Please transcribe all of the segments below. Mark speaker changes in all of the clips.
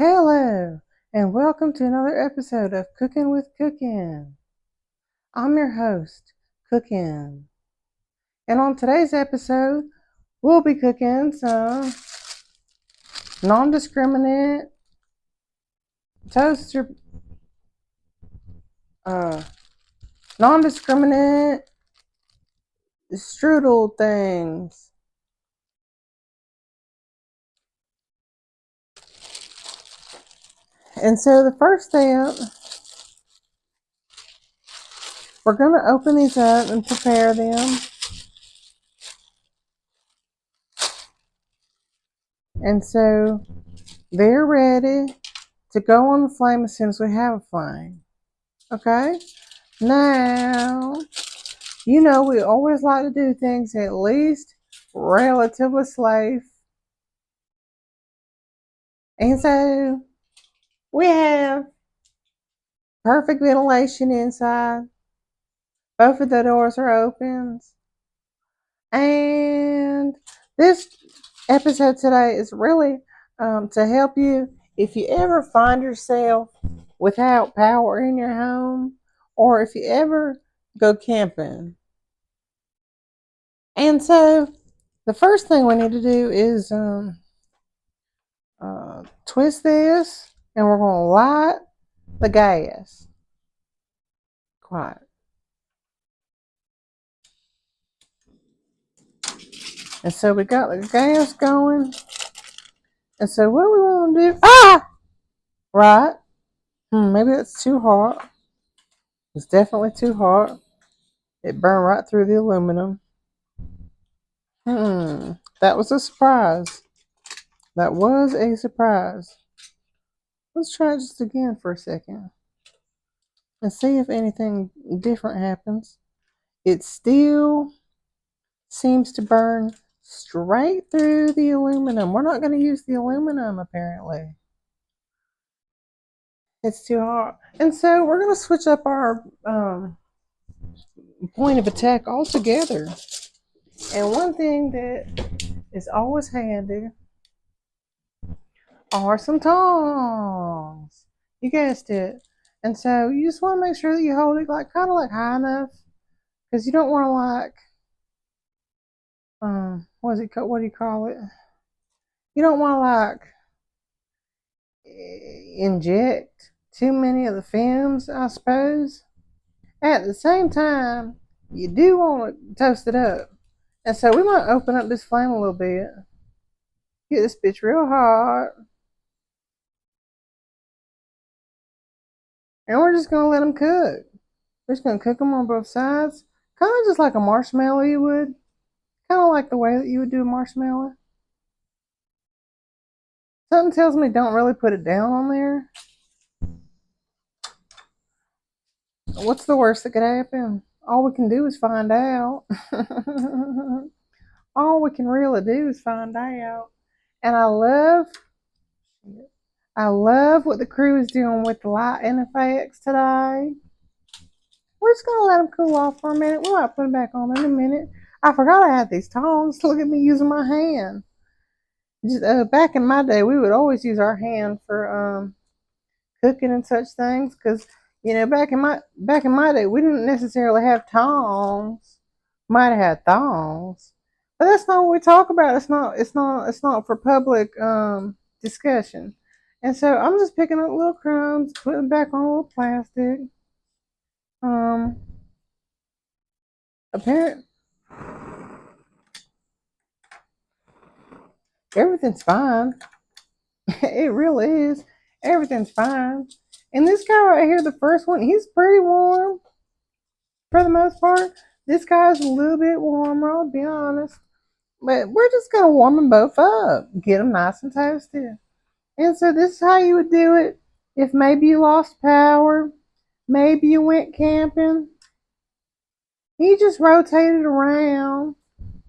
Speaker 1: Hello, and welcome to another episode of Cooking with Cookin'. I'm your host, Cookin'. And on today's episode, we'll be cooking some non-discriminate toaster, uh, non-discriminate strudel things. And so the first step, we're going to open these up and prepare them. And so they're ready to go on the flame as soon as we have a flame. Okay? Now, you know we always like to do things at least relatively safe. And so we have perfect ventilation inside. Both of the doors are open. And this episode today is really to help you if you ever find yourself without power in your home, or if you ever go camping. And so the first thing we need to do is twist this, and we're going to light the gas. Quiet. And so we got the gas going. And so what we want to do, right. Maybe that's too hot. It's definitely too hot. It burned right through the aluminum. That was a surprise. That was a surprise. Let's try it just again for a second and see if anything different happens. It still seems to burn straight through the aluminum. We're not going to use the aluminum, apparently. It's too hot. And so we're going to switch up our point of attack altogether. And one thing that is always handy are some tongs. You guessed it. And so you just want to make sure that you hold it like kind of like high enough, because you don't want to what do you call it? You don't want to inject too many of the fumes, I suppose. At the same time, you do want to toast it up. And so we might open up this flame a little bit. Get this bitch real hot. And we're just going to let them cook. We're just going to cook them on both sides. Kind of just like a marshmallow you would. Kind of like the way that you would do a marshmallow. Something tells me don't really put it down on there. What's the worst that could happen? All we can do is find out. All we can really do is find out. And I love what the crew is doing with the lighting effects today. We're just going to let them cool off for a minute. We might put them back on in a minute. I forgot I had these tongs. Look at me using my hand. Back in my day, we would always use our hand for cooking and such things, because back in my day, we didn't necessarily have tongs. Might have had thongs, but that's not what we talk about. It's not for public discussion. And so I'm just picking up little crumbs, putting them back on a little plastic. Apparent everything's fine. It really is. Everything's fine. And this guy right here, the first one, he's pretty warm for the most part. This guy's a little bit warmer, I'll be honest. But we're just going to warm them both up. Get them nice and toasted. And so this is how you would do it if maybe you lost power. Maybe you went camping. You just rotate it around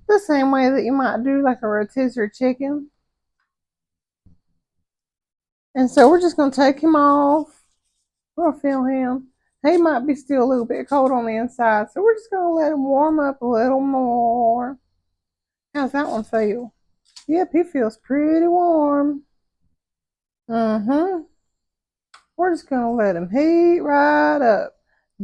Speaker 1: the same way that you might do like a rotisserie chicken. And so we're just going to take him off. We'll feel him. He might be still a little bit cold on the inside, so we're just going to let him warm up a little more. How's that one feel? Yep, he feels pretty warm. Mm-hmm. We're just gonna let him heat right up.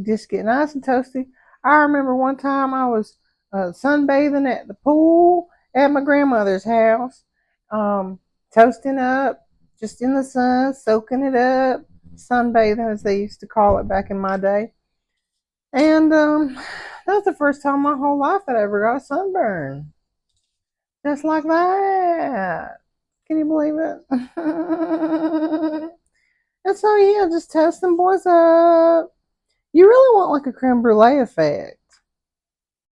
Speaker 1: Just get nice and toasty. I remember one time I was sunbathing at the pool at my grandmother's house, toasting up, just in the sun, soaking it up, sunbathing as they used to call it back in my day. And that was the first time in my whole life that I ever got a sunburn. Just like that. Can you believe it? And so, yeah, just toast them boys up. You really want like a creme brulee effect.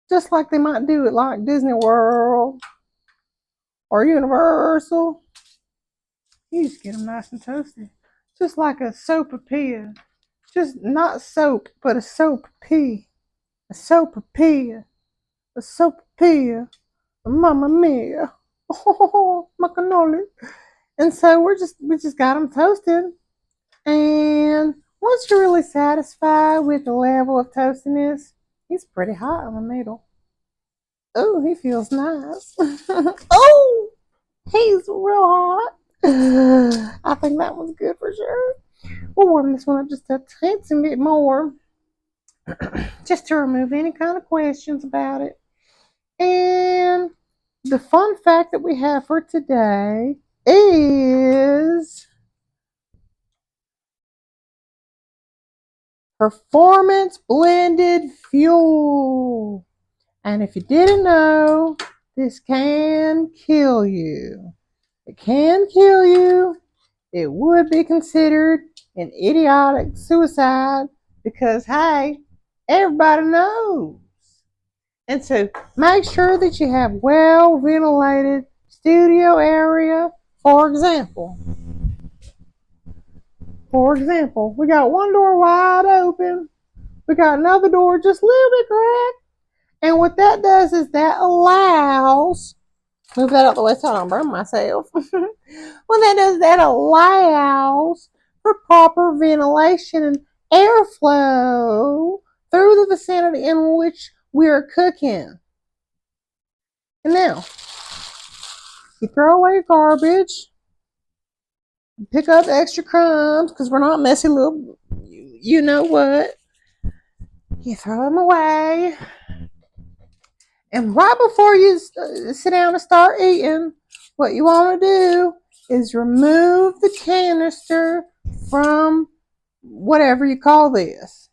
Speaker 1: Just like they might do at like Disney World or Universal. You just get them nice and toasty. Just like a sopapilla. Just not soap, but a sopapilla. A sopapilla. A sopapilla. Mamma mia. Oh, my cannoli. And so we just got them toasted. And once you're really satisfied with the level of toastiness, he's pretty hot on the middle. Oh, he feels nice. Oh, he's real hot. I think that one's good for sure. We'll warm this one up just a teensy bit more, just to remove any kind of questions about it. And the fun fact that we have for today is performance blended fuel. And if you didn't know, this can kill you. It can kill you. It would be considered an idiotic suicide because, hey, everybody knows. And so make sure that you have well ventilated studio area. For example, we got one door wide open. We got another door just a little bit cracked. And what that does is that allows, move that out the way so I don't burn myself. What that does, that allows for proper ventilation and airflow through the vicinity in which we're cooking. And now, you throw away garbage, pick up extra crumbs, because we're not messy little, you know what. You throw them away. And right before you sit down and start eating, what you want to do is remove the canister from whatever you call this.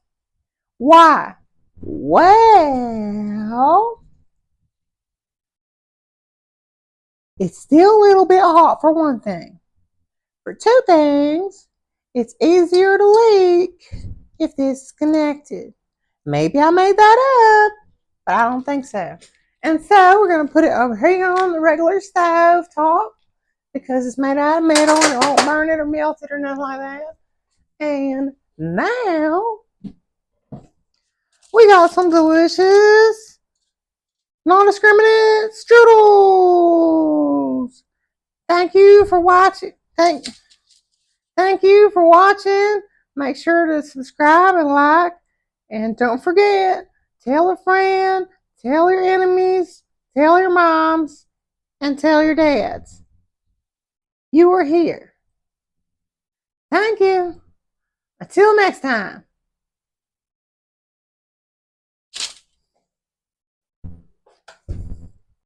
Speaker 1: Why? Well, it's still a little bit hot for one thing. For two things, it's easier to leak if this is connected. Maybe I made that up, but I don't think so. And so we're going to put it over here on the regular stove top because it's made out of metal and it won't burn it or melt it or nothing like that. And now we got some delicious non-discriminate strudels. Thank you for watching. Thank you for watching. Make sure to subscribe and like. And don't forget, tell a friend, tell your enemies, tell your moms, and tell your dads. You were here. Thank you. Until next time.